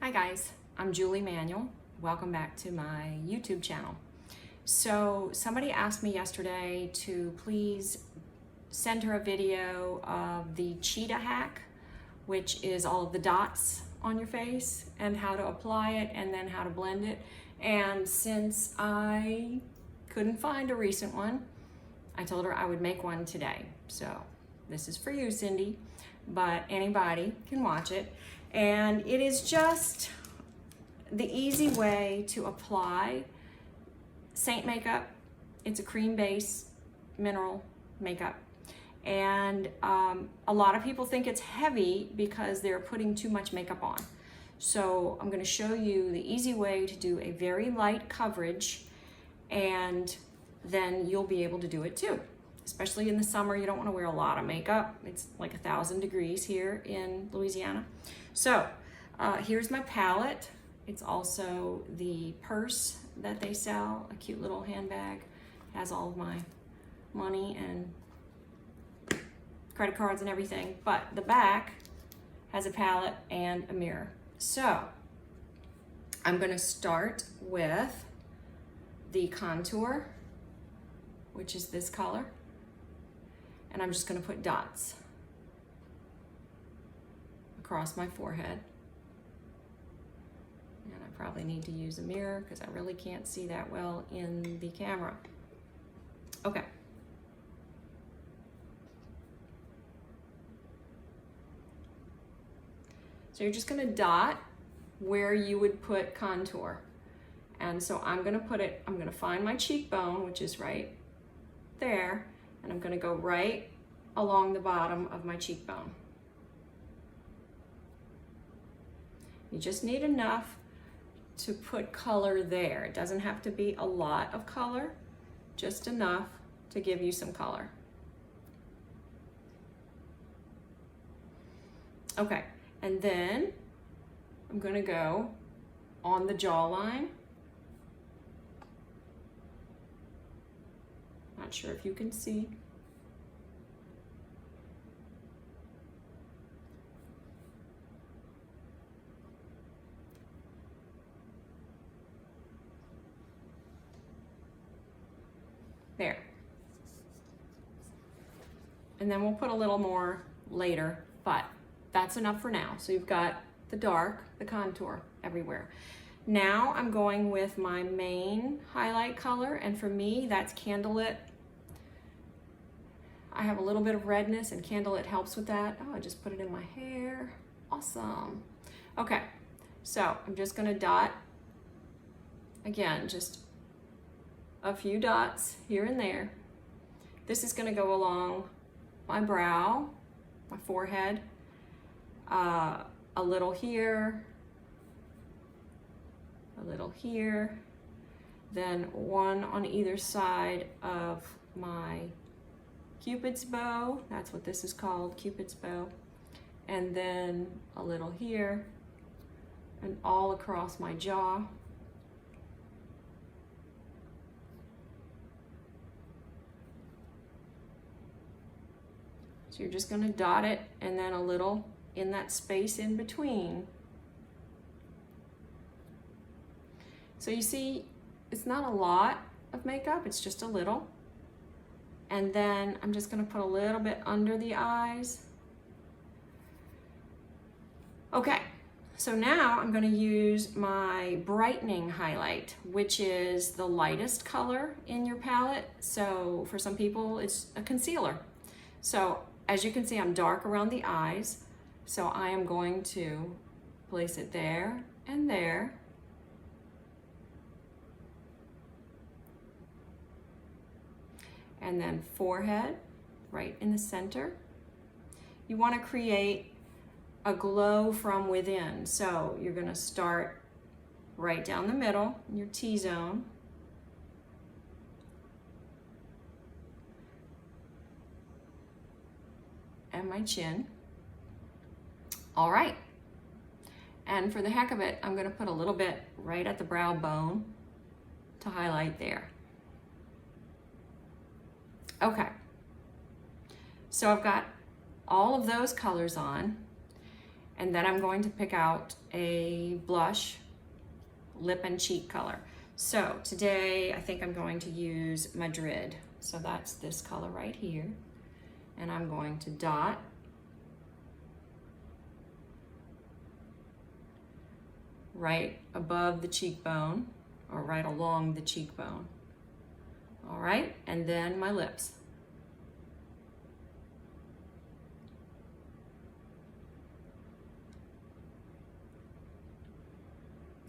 Hi guys, I'm Julie Manuel. Welcome back to my YouTube channel. So somebody asked me yesterday to please send her a video of the cheetah hack, which is all of the dots on your face and how to apply it and then how to blend it. And since I couldn't find a recent one, I told her I would make one today. So this is for you, Cindy, but anybody can watch it. And it is just the easy way to apply SEINT makeup. It's a cream base mineral makeup. And a lot of people think it's heavy because they're putting too much makeup on. So I'm gonna show you the easy way to do a very light coverage, and then you'll be able to do it too. Especially in the summer, you don't wanna wear a lot of makeup. It's like 1,000 degrees here in Louisiana. So here's my palette. It's also the purse that they sell, a cute little handbag. It has all of my money and credit cards and everything, but the back has a palette and a mirror. So I'm gonna start with the contour, which is this color, and I'm just gonna put dots across my forehead. And I probably need to use a mirror because I really can't see that well in the camera. Okay. So you're just gonna dot where you would put contour. And so I'm gonna find my cheekbone, which is right there, and I'm gonna go right along the bottom of my cheekbone. You just need enough to put color there. It doesn't have to be a lot of color, just enough to give you some color. Okay, and then I'm gonna go on the jawline. Not sure if you can see. There. And then we'll put a little more later, but that's enough for now. So you've got the dark, the contour everywhere. Now I'm going with my main highlight color, and for me, that's Candlelit. I have a little bit of redness, and Candlelit helps with that. Oh, I just put it in my hair. Awesome. Okay, so I'm just gonna dot, again, just a few dots here and there. This is gonna go along my brow, my forehead, a little here, a little here, then one on either side of my Cupid's bow. That's what this is called, Cupid's bow. And then a little here, and all across my jaw. So you're just gonna dot it, and then a little in that space in between. So you see, it's not a lot of makeup, it's just a little. And then I'm just gonna put a little bit under the eyes. Okay, so now I'm gonna use my brightening highlight, which is the lightest color in your palette. So for some people, it's a concealer. So as you can see, I'm dark around the eyes, so I am going to place it there and there. And then forehead, right in the center. You want to create a glow from within, so you're going to start right down the middle in your T-zone. And my chin. All right. And for the heck of it, I'm gonna put a little bit right at the brow bone to highlight there. Okay. So I've got all of those colors on, And then I'm going to pick out a blush, lip and cheek color. So today I think I'm going to use Madrid. So that's this color right here. And I'm going to dot right above the cheekbone, or right along the cheekbone. All right, and then my lips.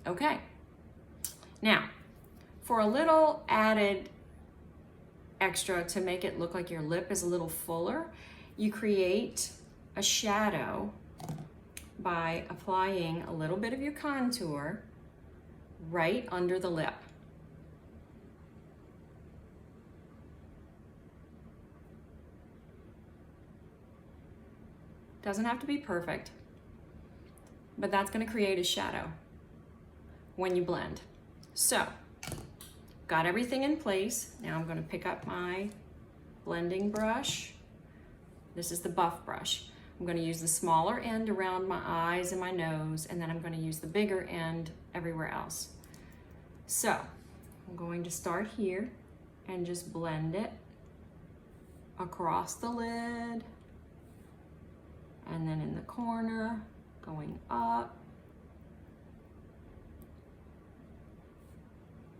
Okay, now for a little added extra to make it look like your lip is a little fuller, you create a shadow by applying a little bit of your contour right under the lip. Doesn't have to be perfect, but that's going to create a shadow when you blend. So, got everything in place. Now I'm going to pick up my blending brush. This is the buff brush. I'm going to use the smaller end around my eyes and my nose, and then I'm going to use the bigger end everywhere else. So, I'm going to start here and just blend it across the lid, and then in the corner, going up,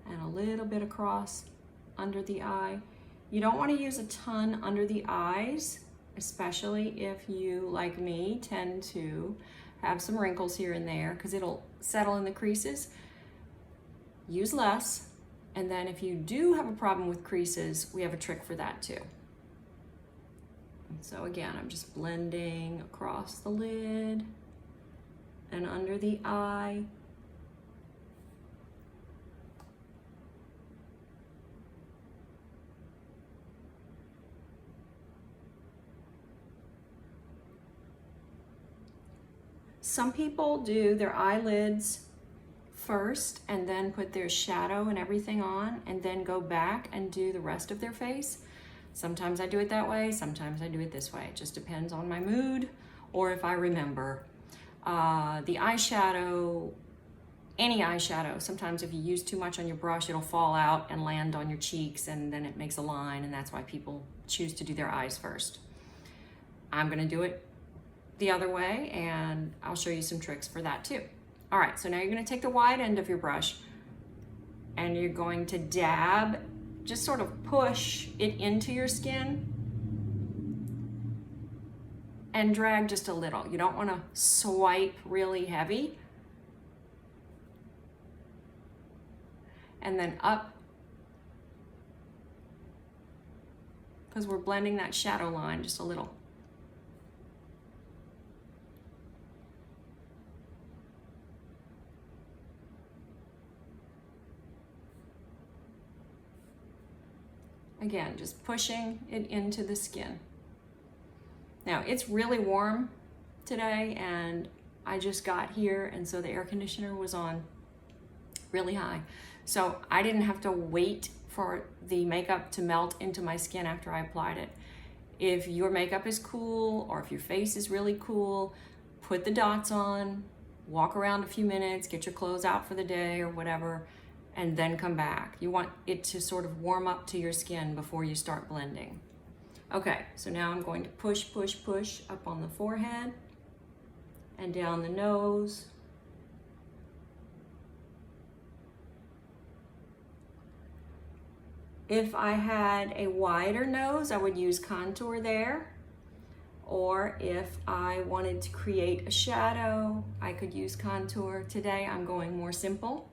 and a little bit across under the eye. You don't want to use a ton under the eyes, especially if you, like me, tend to have some wrinkles here and there, because it'll settle in the creases. Use less, and then if you do have a problem with creases, we have a trick for that too. And so again, I'm just blending across the lid and under the eye. Some people do their eyelids first and then put their shadow and everything on and then go back and do the rest of their face. Sometimes I do it that way, sometimes I do it this way. It just depends on my mood or if I remember. The eyeshadow, any eyeshadow, sometimes if you use too much on your brush, it'll fall out and land on your cheeks, and then it makes a line, and that's why people choose to do their eyes first. I'm gonna do it the other way, and I'll show you some tricks for that too. All right, so now you're gonna take the wide end of your brush and you're going to dab, just sort of push it into your skin and drag just a little. You don't wanna swipe really heavy. And then up, because we're blending that shadow line just a little. Again, just pushing it into the skin. Now, it's really warm today, and I just got here, and so the air conditioner was on really high. So I didn't have to wait for the makeup to melt into my skin after I applied it. If your makeup is cool, or if your face is really cool, put the dots on, walk around a few minutes, get your clothes out for the day or whatever, and then come back. You want it to sort of warm up to your skin before you start blending. Okay, so now I'm going to push, push, push up on the forehead and down the nose. If I had a wider nose, I would use contour there. Or if I wanted to create a shadow, I could use contour. Today I'm going more simple.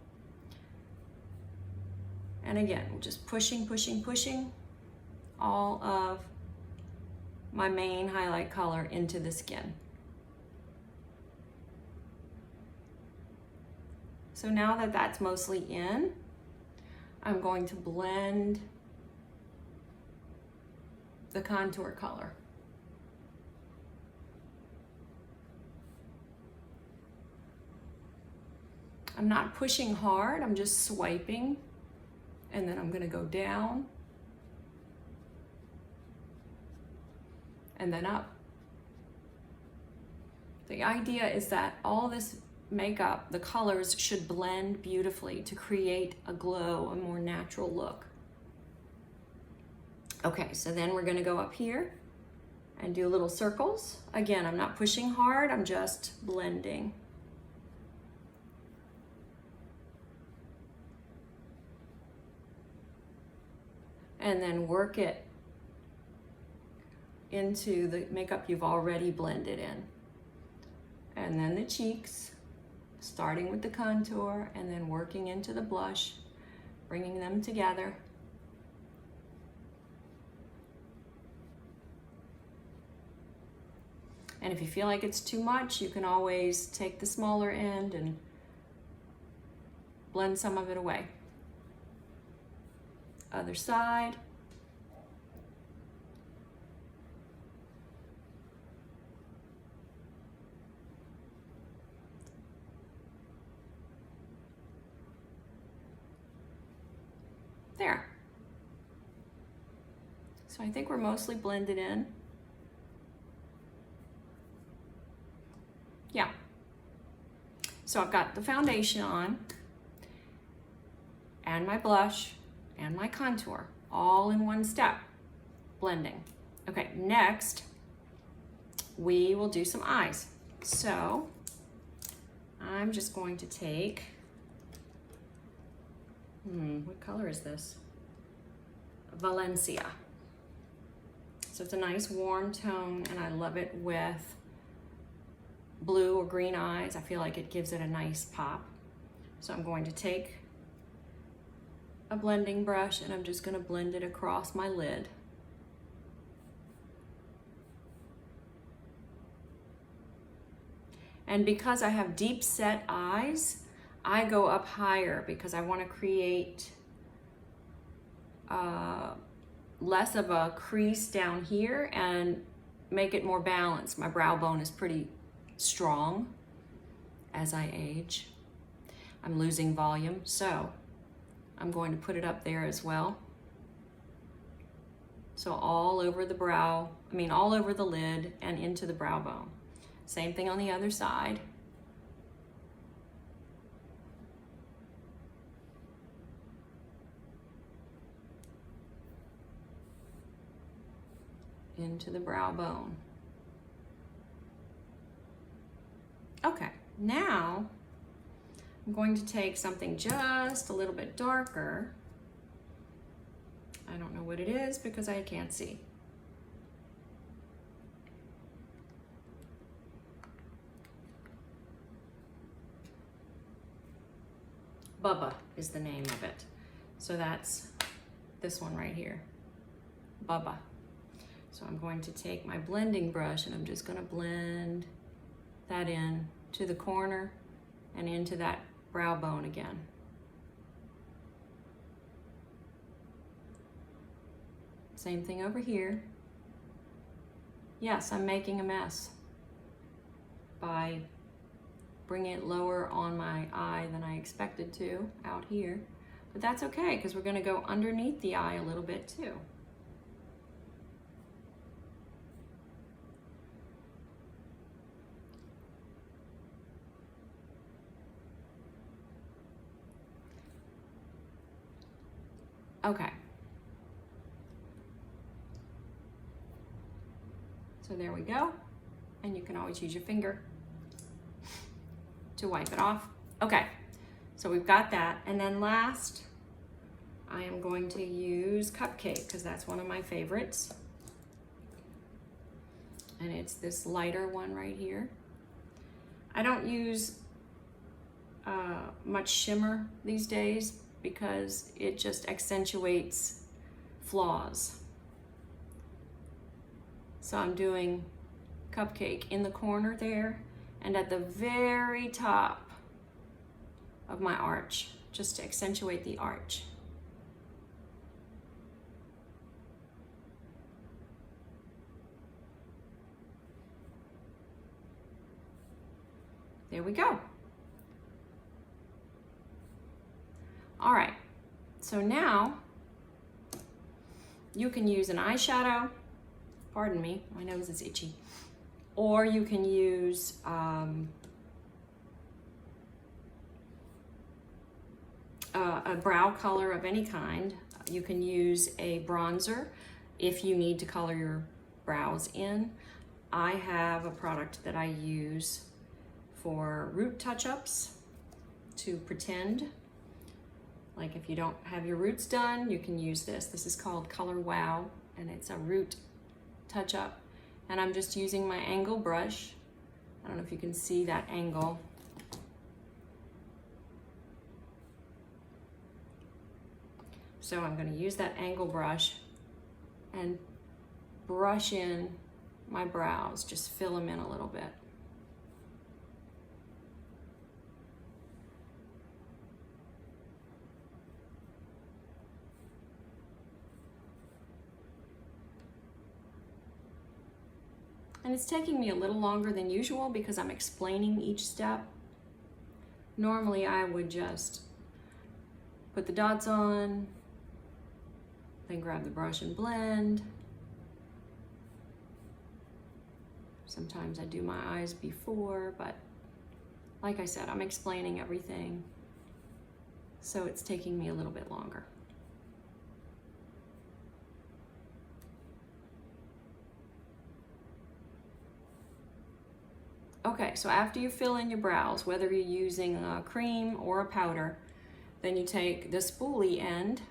And again, just pushing, pushing, pushing all of my main highlight color into the skin. So now that that's mostly in, I'm going to blend the contour color. I'm not pushing hard, I'm just swiping. And then I'm gonna go down and then up. The idea is that all this makeup, the colors should blend beautifully to create a glow, a more natural look. Okay, so then we're gonna go up here and do little circles. Again, I'm not pushing hard, I'm just blending. And then work it into the makeup you've already blended in. And then the cheeks, starting with the contour and then working into the blush, bringing them together. And if you feel like it's too much, you can always take the smaller end and blend some of it away. Other side. There. So I think we're mostly blended in. Yeah. So I've got the foundation on and my blush and my contour all in one step, blending. Okay, next we will do some eyes. So I'm just going to take, what color is this? Valencia. So it's a nice warm tone and I love it with blue or green eyes. I feel like it gives it a nice pop. So I'm going to take a blending brush and I'm just going to blend it across my lid. And because I have deep set eyes, I go up higher because I want to create less of a crease down here and make it more balanced. My brow bone is pretty strong as I age. I'm losing volume, so I'm going to put it up there as well. So all over the brow, all over the lid and into the brow bone. Same thing on the other side. Into the brow bone. Okay, now I'm going to take something just a little bit darker. I don't know what it is because I can't see. Bubba is the name of it. So that's this one right here, Bubba. So I'm going to take my blending brush and I'm just going to blend that in to the corner and into that brow bone again. Same thing over here. Yes, I'm making a mess by bringing it lower on my eye than I expected to out here, but that's okay because we're going to go underneath the eye a little bit too. Okay. So there we go. And you can always use your finger to wipe it off. Okay, so we've got that. And then last, I am going to use Cupcake because that's one of my favorites. And it's this lighter one right here. I don't use much shimmer these days because it just accentuates flaws. So I'm doing Cupcake in the corner there and at the very top of my arch, just to accentuate the arch. There we go. All right, so now you can use an eyeshadow. Pardon me, my nose is itchy. or you can use a brow color of any kind. You can use a bronzer if you need to color your brows in. I have a product that I use for root touch-ups to pretend. Like if you don't have your roots done, you can use this. This is called Color Wow, and it's a root touch-up. And I'm just using my angle brush. I don't know if you can see that angle. So I'm going to use that angle brush and brush in my brows, just fill them in a little bit. And it's taking me a little longer than usual because I'm explaining each step. Normally I would just put the dots on, then grab the brush and blend. Sometimes I do my eyes before, but like I said, I'm explaining everything, so it's taking me a little bit longer. Okay, so after you fill in your brows, whether you're using a cream or a powder, then you take the spoolie end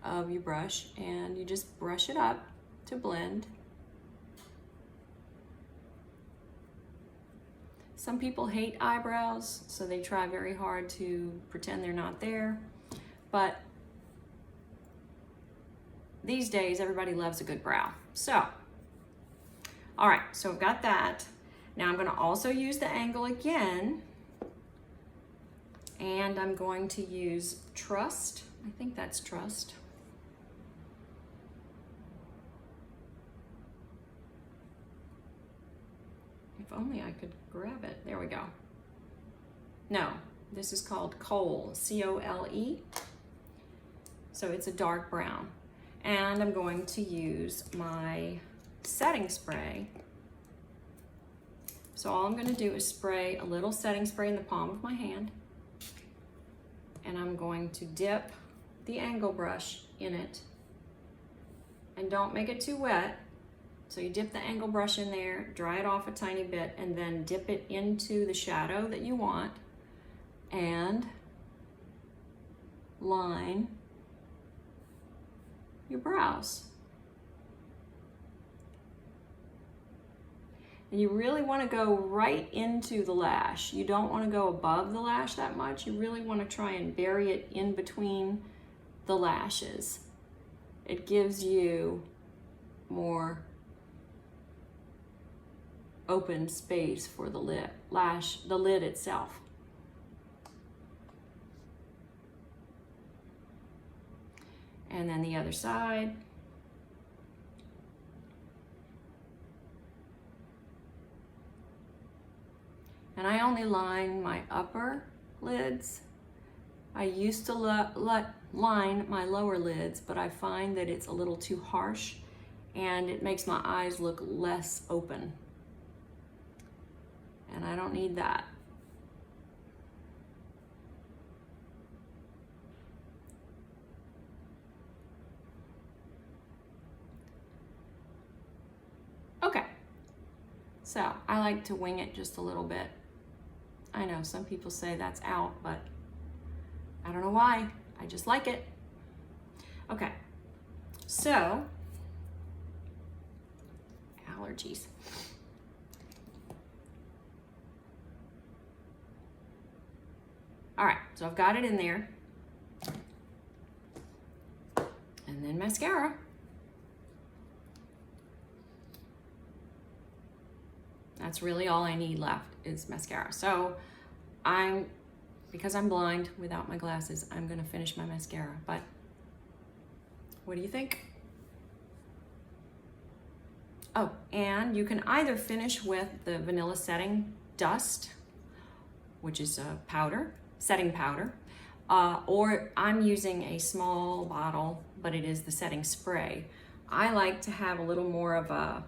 of your brush and you just brush it up to blend. Some people hate eyebrows, so they try very hard to pretend they're not there. But these days, everybody loves a good brow. So, all right, so I've got that. Now I'm gonna also use the angle again, and I'm going to use Trust. I think that's Trust. If only I could grab it. There we go. No, this is called Kohl, C-O-L-E. So it's a dark brown. And I'm going to use my setting spray. So all I'm gonna do is spray a little setting spray in the palm of my hand. And I'm going to dip the angle brush in it. And don't make it too wet. So you dip the angle brush in there, dry it off a tiny bit, and then dip it into the shadow that you want and line your brows. And you really want to go right into the lash. You don't want to go above the lash that much. You really want to try and bury it in between the lashes. It gives you more open space for the lid itself. And then the other side. And I only line my upper lids. I used to line my lower lids, but I find that it's a little too harsh and it makes my eyes look less open. And I don't need that. Okay, so I like to wing it just a little bit. I know some people say that's out, but I don't know why. I just like it. Okay, so allergies. All right, so I've got it in there. And then mascara. That's really all I need left is mascara. So because I'm blind without my glasses, I'm gonna finish my mascara, but what do you think? Oh, and you can either finish with the vanilla setting dust, which is a powder, setting powder, or I'm using a small bottle, but it is the setting spray. I like to have a little more of a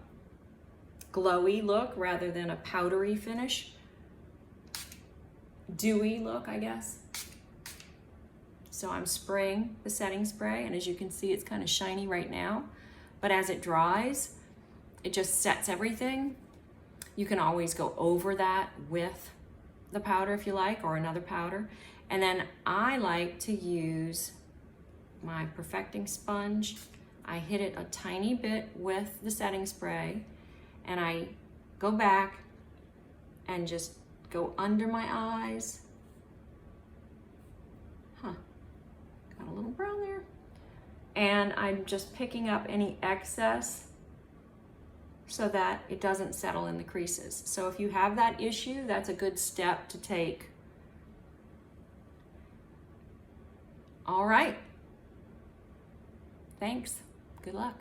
glowy look rather than a powdery finish. Dewy look, I guess. So I'm spraying the setting spray, and as you can see, it's kind of shiny right now, but as it dries, it just sets everything. You can always go over that with the powder if you like, or another powder. And then I like to use my perfecting sponge. I hit it a tiny bit with the setting spray, and I go back and just go under my eyes. Got a little brown there. And I'm just picking up any excess so that it doesn't settle in the creases. So if you have that issue, that's a good step to take. All right. Thanks. Good luck.